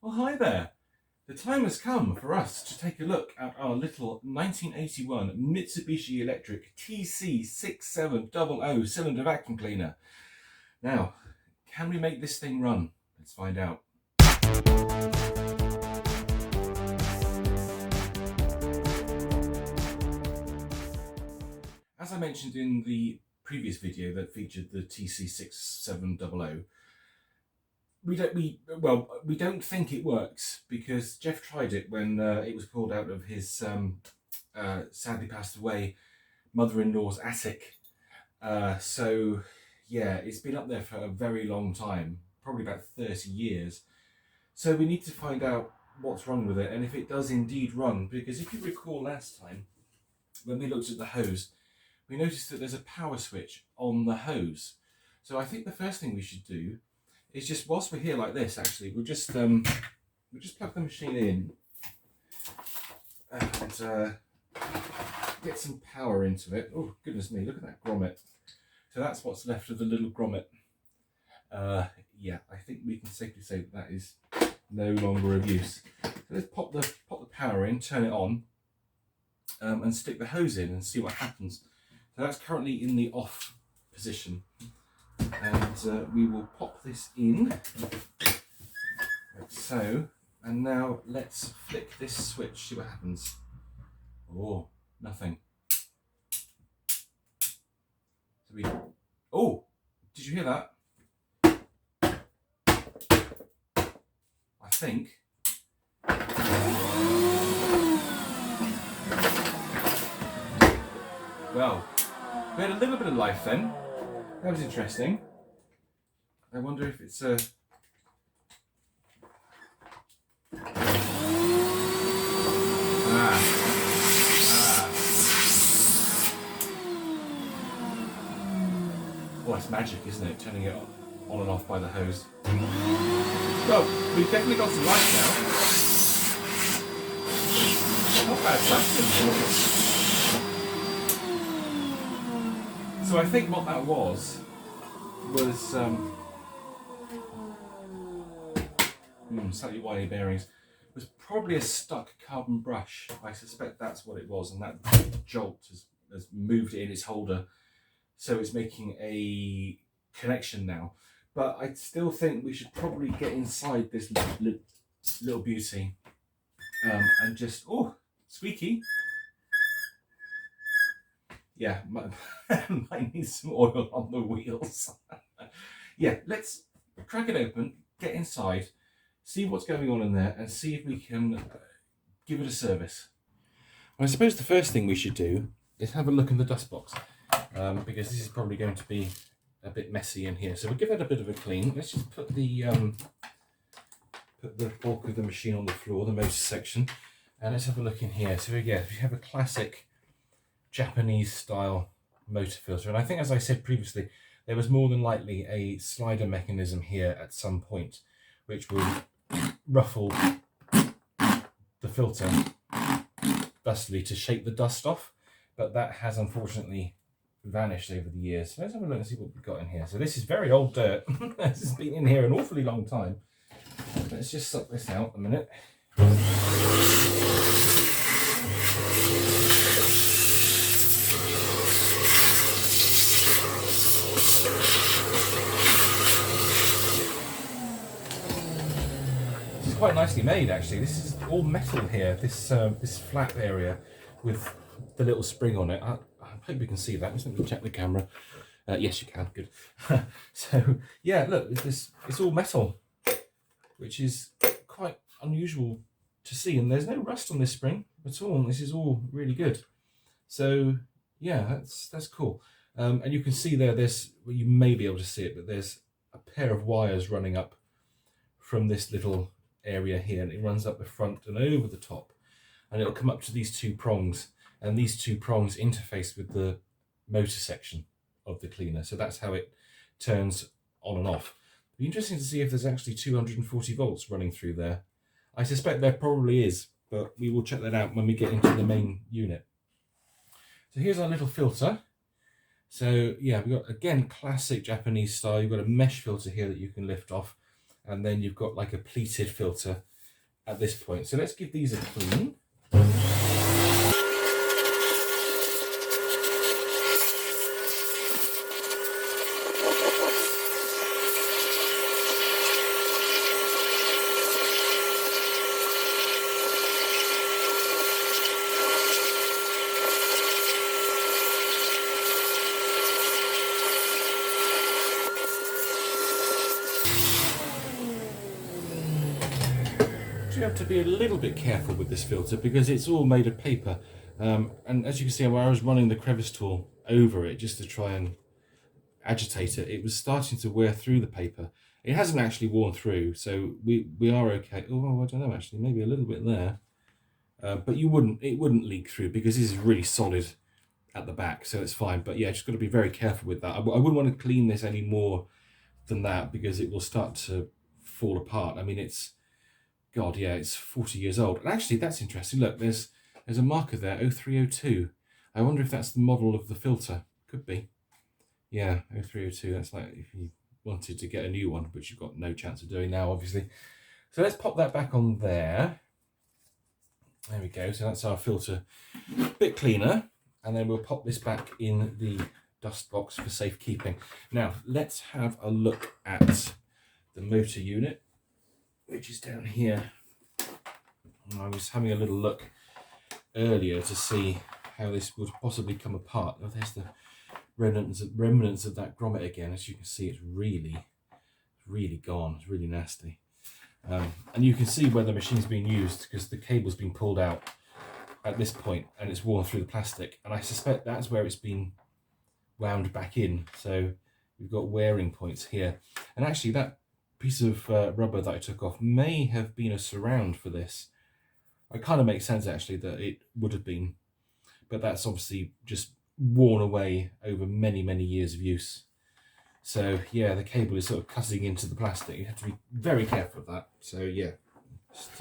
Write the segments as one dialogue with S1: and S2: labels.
S1: Well, hi there. The time has come for us to take a look at our little 1981 Mitsubishi Electric TC-6700 cylinder vacuum cleaner. Now, can we make this thing run? Let's find out. As I mentioned in the previous video that featured the TC-6700, we don't think it works because Jeff tried it when it was pulled out of his sadly passed away mother-in-law's attic. So yeah, it's been up there for a very long time, probably about 30 years. So we need to find out what's wrong with it and if it does indeed run, because if you recall last time when we looked at the hose, we noticed that there's a power switch on the hose. So I think the first thing we should do is just, whilst we're here like this, actually, we'll just plug the machine in and get some power into it. Oh, goodness me, look at that grommet. So that's what's left of the little grommet. Yeah, I think we can safely say that that is no longer of use. So let's pop the power in, turn it on, and stick the hose in and see what happens. So that's currently in the off position. And we will pop this in, like so, and now let's flick this switch, see what happens. Oh, nothing. So oh, did you hear that? I think. Well, we had a little bit of life then. That was interesting. I wonder if it's a... Oh, it's magic, isn't it? Turning it on and off by the hose. Well, we've definitely got some light now. Not bad suction. So I think what that was slightly wily bearings, was probably a stuck carbon brush. I suspect that's what it was, and that jolt has moved it in its holder, so it's making a connection now. But I still think we should probably get inside this little beauty and just, oh, squeaky. Yeah, might need some oil on the wheels. Yeah, let's crack it open, get inside, see what's going on in there, and see if we can give it a service. I suppose the first thing we should do is have a look in the dust box, because this is probably going to be a bit messy in here. So we'll give it a bit of a clean. Let's just put the bulk of the machine on the floor, the motor section, and let's have a look in here. So yeah, we have a classic Japanese style motor filter, and I think, as I said previously, there was more than likely a slider mechanism here at some point which will ruffle the filter thusly to shake the dust off, but that has unfortunately vanished over the years. So let's have a look and see what we've got in here. So this is very old dirt. This has been in here an awfully long time. Let's just suck this out a minute. Quite nicely made, actually. This is all metal here, this flat area with the little spring on it. I hope you can see that. Just let me check the camera. Yes, you can. Good. So yeah, look, it's all metal, which is quite unusual to see, and there's no rust on this spring at all. This is all really good. So yeah, that's cool. And you can see there's, well, you may be able to see it, but there's a pair of wires running up from this little area here, and it runs up the front and over the top, and it'll come up to these two prongs, and these two prongs interface with the motor section of the cleaner. So that's how it turns on and off. It'll be interesting to see if there's actually 240 volts running through there. I suspect there probably is, but we will check that out when we get into the main unit. So here's our little filter. So yeah, we've got, again, classic Japanese style. You've got a mesh filter here that you can lift off, and then you've got like a pleated filter at this point. So let's give these a clean. You have to be a little bit careful with this filter because it's all made of paper, and as you can see, when I was running the crevice tool over it just to try and agitate it, it was starting to wear through the paper. It hasn't actually worn through, so we are okay. Oh, I don't know, actually, maybe a little bit there, but it wouldn't leak through because this is really solid at the back, so it's fine. But yeah, just got to be very careful with that. I wouldn't want to clean this any more than that because it will start to fall apart. I mean, it's God, yeah, it's 40 years old. And actually, that's interesting. Look, there's a marker there, 0302. I wonder if that's the model of the filter. Could be. Yeah, 0302. That's like if you wanted to get a new one, which you've got no chance of doing now, obviously. So let's pop that back on there. There we go. So that's our filter. Bit cleaner. And then we'll pop this back in the dust box for safekeeping. Now, let's have a look at the motor unit, which is down here. And I was having a little look earlier to see how this would possibly come apart. Oh, there's the remnants of that grommet again. As you can see, it's really gone. It's really nasty. And you can see where the machine's been used because the cable's been pulled out at this point and it's worn through the plastic. And I suspect that's where it's been wound back in. So we've got wearing points here. And actually that piece of rubber that I took off may have been a surround for this. It kind of makes sense actually that it would have been, but that's obviously just worn away over many years of use. So yeah, the cable is sort of cutting into the plastic. You have to be very careful of that. So yeah, just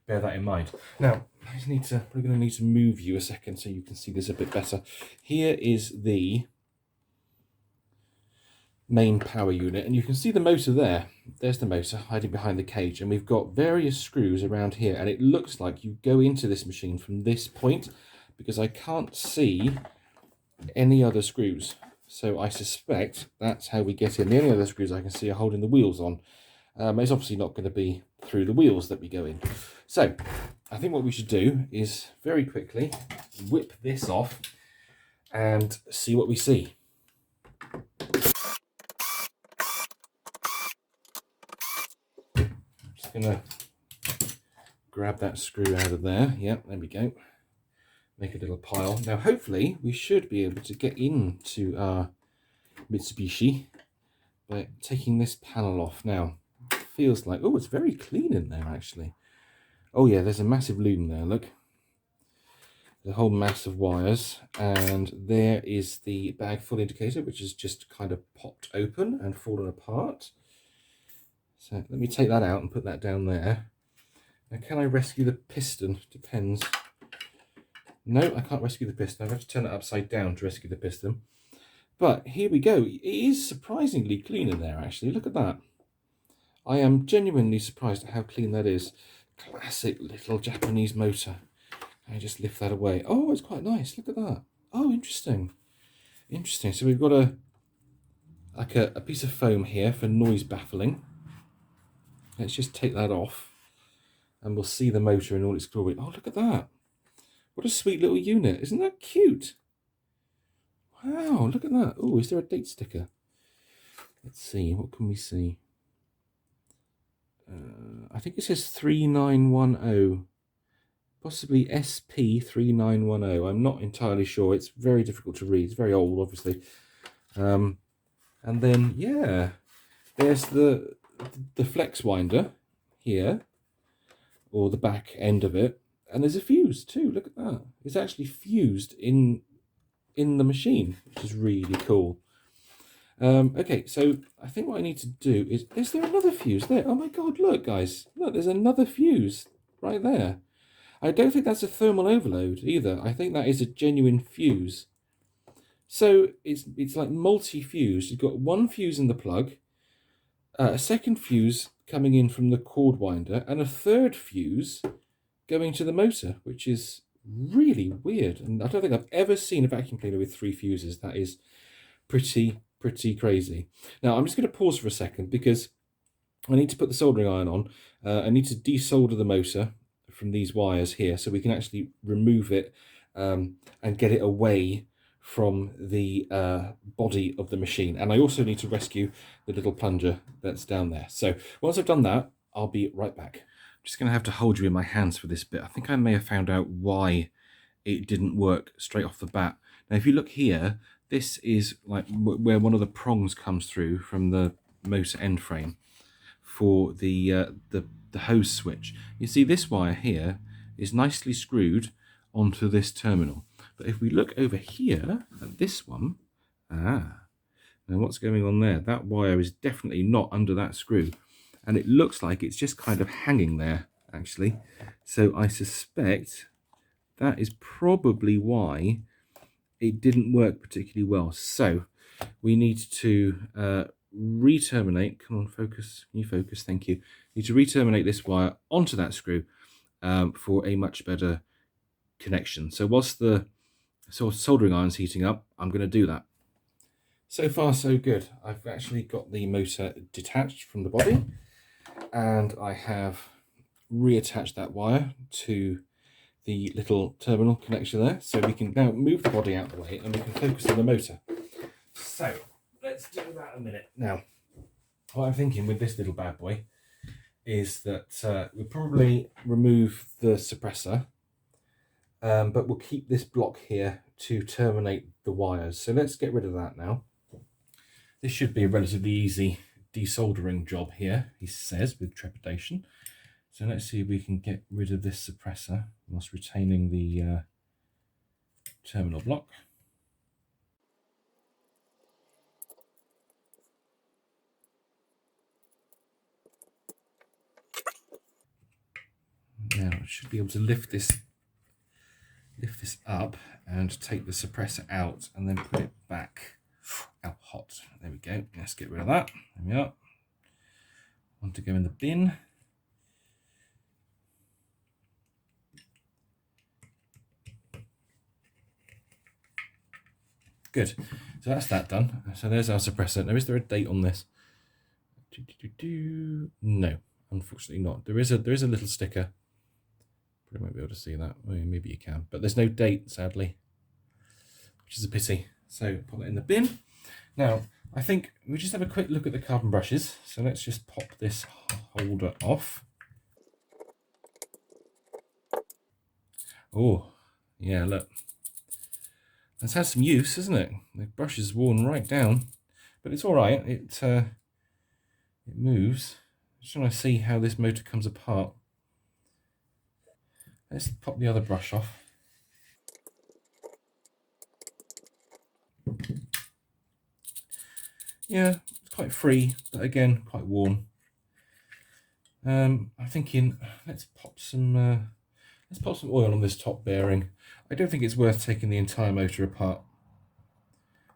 S1: bear that in mind. Now we're going to need to move you a second so you can see this a bit better. Here is the main power unit, and you can see the motor there. There's the motor hiding behind the cage, and we've got various screws around here, and it looks like you go into this machine from this point because I can't see any other screws. So I suspect that's how we get in. The only other screws I can see are holding the wheels on. It's obviously not going to be through the wheels that we go in. So I think what we should do is very quickly whip this off and see what we see. Gonna grab that screw out of there. Yep, there we go. Make a little pile. Now hopefully we should be able to get into our Mitsubishi by taking this panel off. Now feels like, oh, it's very clean in there actually. Oh yeah, there's a massive loom there, look. The whole mass of wires, and there is the bag full indicator, which is just kind of popped open and fallen apart. So let me take that out and put that down there. Now, can I rescue the piston? Depends. No, I can't rescue the piston. I have to turn it upside down to rescue the piston. But here we go. It is surprisingly clean in there, actually. Look at that. I am genuinely surprised at how clean that is. Classic little Japanese motor. I just lift that away. Oh, it's quite nice. Look at that. Oh, interesting. Interesting. So we've got a piece of foam here for noise baffling. Let's just take that off and we'll see the motor in all its glory. Oh, look at that. What a sweet little unit. Isn't that cute? Wow, look at that. Oh, is there a date sticker? Let's see. What can we see? I think it says 3910. Possibly SP3910. I'm not entirely sure. It's very difficult to read. It's very old, obviously. And then, yeah, there's the flex winder here, or the back end of it, and there's a fuse too. Look at that. It's actually fused in the machine, which is really cool. Okay, so I think what I need to do is there another fuse there? Oh my god, look guys, look, there's another fuse right there. I don't think that's a thermal overload either. I think that is a genuine fuse. So it's like multi-fused. You've got one fuse in the plug, a second fuse coming in from the cord winder, and a third fuse going to the motor, which is really weird. And I don't think I've ever seen a vacuum cleaner with 3 fuses. That is pretty crazy. Now I'm just going to pause for a second because I need to put the soldering iron on. I need to desolder the motor from these wires here so we can actually remove it and get it away from the body of the machine. And I also need to rescue the little plunger that's down there. So once I've done that, I'll be right back. I'm just going to have to hold you in my hands for this bit. I think I may have found out why it didn't work straight off the bat. Now, if you look here, this is like where one of the prongs comes through from the motor end frame for the hose switch. You see this wire here is nicely screwed onto this terminal. But if we look over here at this one, now what's going on there? That wire is definitely not under that screw. And it looks like it's just kind of hanging there, actually. So I suspect that is probably why it didn't work particularly well. So we need to re-terminate. Come on, focus. Can you focus? Thank you. Need to re-terminate this wire onto that screw for a much better connection. So whilst the soldering iron's heating up, I'm going to do that. So far, so good. I've actually got the motor detached from the body, and I have reattached that wire to the little terminal connection there. So we can now move the body out of the way and we can focus on the motor. So let's do that a minute. Now, what I'm thinking with this little bad boy is that we'll probably remove the suppressor, but we'll keep this block here to terminate the wires. So let's get rid of that now. This should be a relatively easy desoldering job here, he says with trepidation. So let's see if we can get rid of this suppressor whilst retaining the terminal block. Now I should be able to lift this up and take the suppressor out and then put it back out hot. There we go. Let's get rid of that. There we are. Want to go in the bin. Good. So that's that done. So there's our suppressor. Now, is there a date on this? No, unfortunately not. There is a little sticker. Probably won't be able to see that. Well, maybe you can, but there's no date, sadly, which is a pity. So put it in the bin. Now, I think we just have a quick look at the carbon brushes. So let's just pop this holder off. Oh, yeah, look. That's had some use, isn't it? The brush is worn right down, but it's all right. It moves. Just trying to see how this motor comes apart. Let's pop the other brush off. Yeah, it's quite free, but again, quite worn. I'm thinking let's pop some oil on this top bearing. I don't think it's worth taking the entire motor apart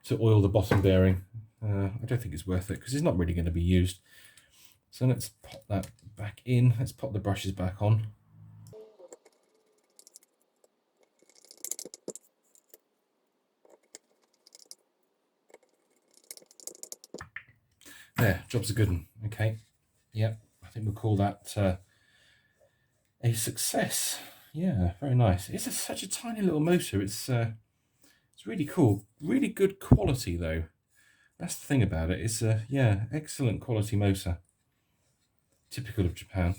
S1: to oil the bottom bearing. I don't think it's worth it because it's not really going to be used. So let's pop that back in. Let's pop the brushes back on. There, job's a good one. Okay, yeah, I think we'll call that a success. Yeah, very nice. It's such a tiny little motor. It's really cool. Really good quality though. That's the thing about it. It's yeah, excellent quality motor. Typical of Japan.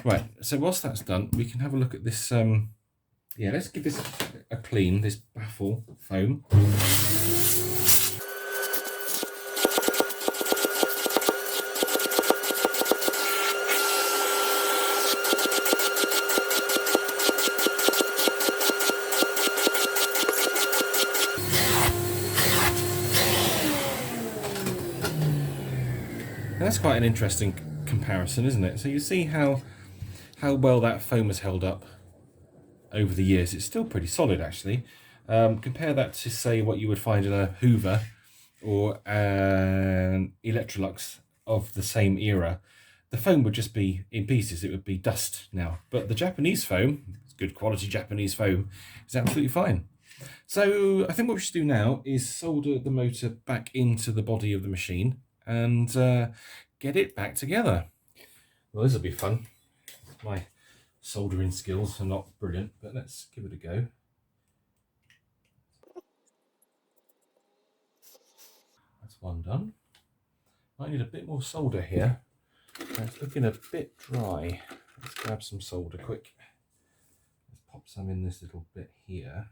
S1: Right. So whilst that's done, we can have a look at this. Yeah, let's give this a clean. This baffle foam. That's quite an interesting comparison, isn't it? So you see how well that foam has held up over the years. It's still pretty solid, actually. Compare that to, say, what you would find in a Hoover or an Electrolux of the same era, the foam would just be in pieces. It would be dust now. But the Japanese foam, it's good quality Japanese foam, is absolutely fine. So I think what we should do now is solder the motor back into the body of the machine and get it back together. Well, this will be fun. My soldering skills are not brilliant, but let's give it a go. That's one done. Might need a bit more solder here. It's looking a bit dry. Let's grab some solder quick. Let's pop some in this little bit here.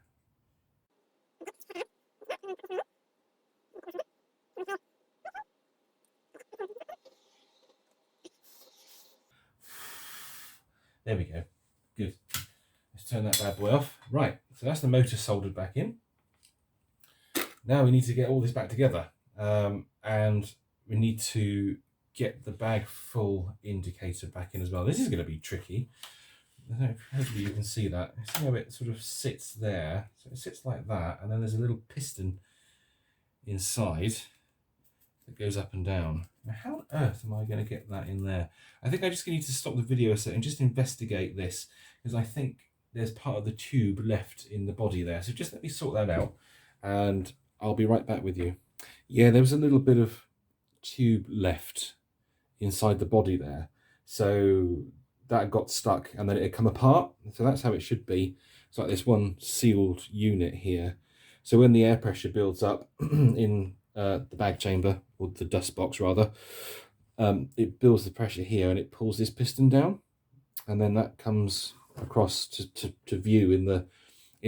S1: There we go. Good. Let's turn that bad boy off. Right, so that's the motor soldered back in. Now we need to get all this back together. And we need to get the bag full indicator back in as well. This is going to be tricky. Hopefully you can see that. See how it sort of sits there. So it sits like that, and then there's a little piston inside that goes up and down. Now, how on earth am I going to get that in there? I think I just need to stop the video a second and just investigate this, because I think there's part of the tube left in the body there. So just let me sort that out, and I'll be right back with you. Yeah, there was a little bit of tube left inside the body there. So that got stuck and then it had come apart. So that's how it should be. It's like this one sealed unit here. So when the air pressure builds up in the bag chamber, or the dust box rather, it builds the pressure here and it pulls this piston down, and then that comes across to view in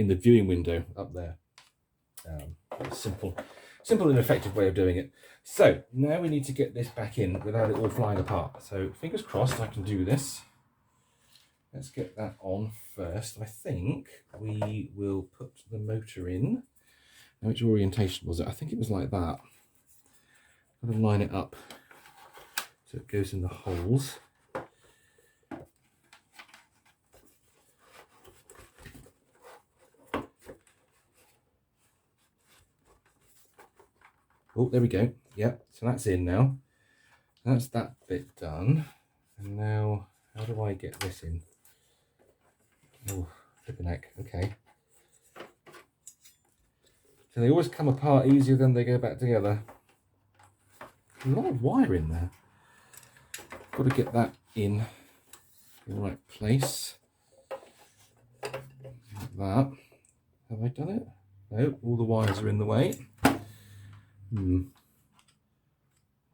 S1: the viewing window up there. Simple and effective way of doing it. So now we need to get this back in without it all flying apart. So fingers crossed I can do this. Let's get that on first. I think we will put the motor in. Now, which orientation was it? I think it was like that. I'm going to line it up so it goes in the holes. Oh, there we go. Yep, so that's in now. That's that bit done. And now, how do I get this in? Oh, flipping heck. Okay. So they always come apart easier than they go back together. A lot of wire in there. Got to get that in the right place. Like that. Have I done it? No, all the wires are in the way. Did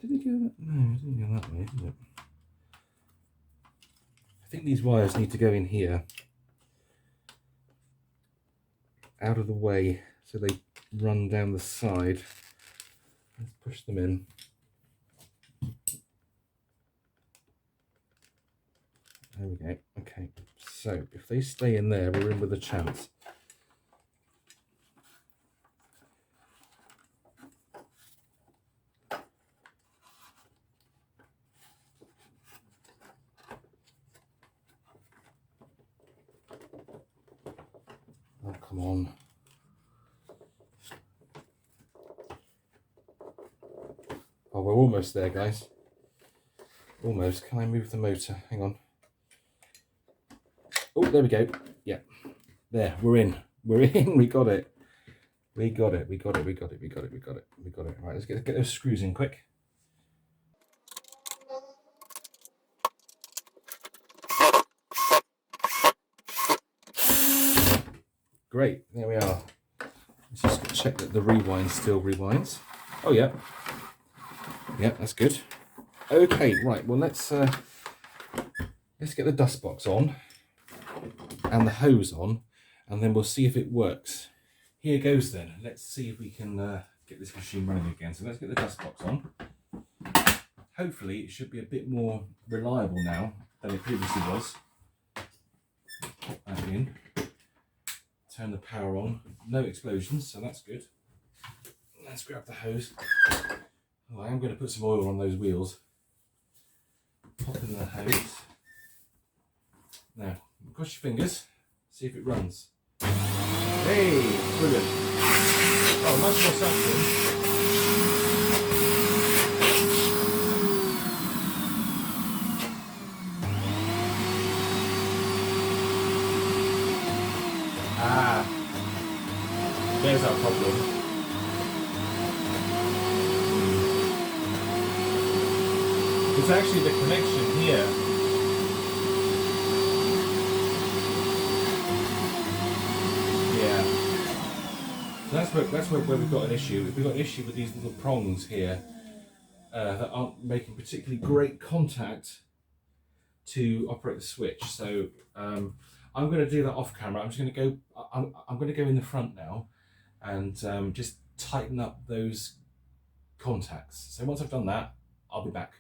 S1: it go that? No, it didn't go that way, did it? I think these wires need to go in here, out of the way, so they run down the side. Let's push them in. There we go. Okay, so if they stay in there, we're in with a chance. Oh, come on. Oh, we're almost there, guys. Almost. Can I move the motor? Hang on. Oh, there we go. Yeah. There, we're in. We're in. We got it. We got it. We got it. We got it. We got it. We got it. We got it. Right, let's get those screws in quick. Great. There we are. Let's just check that the rewind still rewinds. Oh, yeah. Yeah, that's good. Okay, right. Well, let's get the dust box on and the hose on, and then we'll see if it works. Here goes then. Let's see if we can get this machine running again. So let's get the dust box on. Hopefully it should be a bit more reliable now than it previously was. Pop that in. Turn the power on. No explosions, so that's good. Let's grab the hose. Oh, I am going to put some oil on those wheels. Pop in the hose. Now, cross your fingers, see if it runs. Hey, brilliant. Oh, much more suction. There's our problem. It's actually the connection here. Yeah. So that's where we've got an issue. We've got an issue with these little prongs here that aren't making particularly great contact to operate the switch. So I'm going to do that off camera. I'm just going to go. I'm going to go in the front now and just tighten up those contacts. So once I've done that, I'll be back.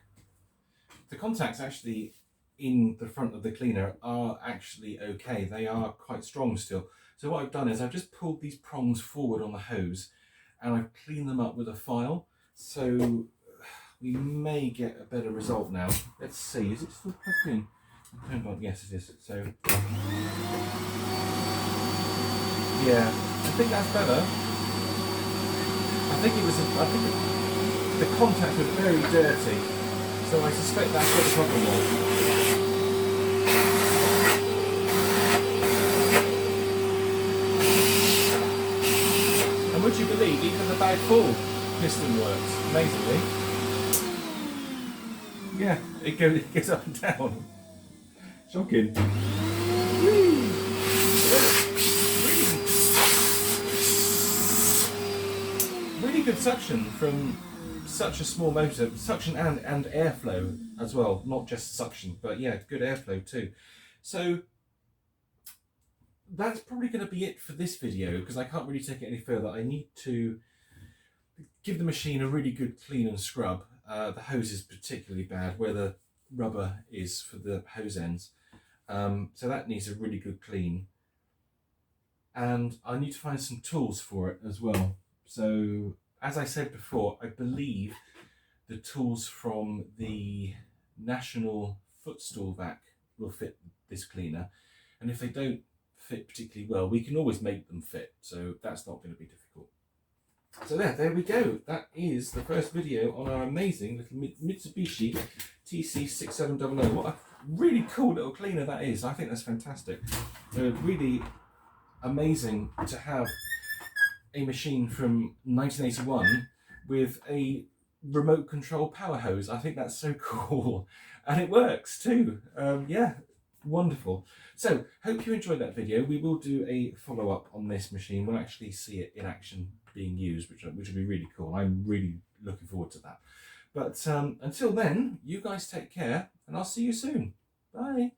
S1: The contacts actually in the front of the cleaner are actually okay. They are quite strong still. So what I've done is I've just pulled these prongs forward on the hose and I've cleaned them up with a file. So we may get a better result now. Let's see, is it still plugged in? Turned on, yes it is. So, yeah, I think that's better. I think the contacts were very dirty. So I suspect that's what the problem was. And would you believe, even the bag full piston works, amazingly. Yeah, it goes up and down. Shocking. Really good suction from such a small motor, suction and airflow as well, not just suction, but yeah, good airflow too. So that's probably going to be it for this video because I can't really take it any further. I need to give the machine a really good clean and scrub. The hose is particularly bad where the rubber is for the hose ends, so that needs a really good clean, and I need to find some tools for it as well. So as I said before, I believe the tools from the National Footstool Vac will fit this cleaner, and if they don't fit particularly well, we can always make them fit, so that's not going to be difficult. So there we go. That is the first video on our amazing little Mitsubishi TC-6700. What a really cool little cleaner that is. I think that's fantastic. Really amazing to have a machine from 1981 with a remote control power hose. I think that's so cool, and it works too. Yeah, wonderful. So hope you enjoyed that video. We will do a follow-up on this machine. We'll actually see it in action being used, which will be really cool. I'm really looking forward to that. But until then, you guys take care, and I'll see you soon. Bye.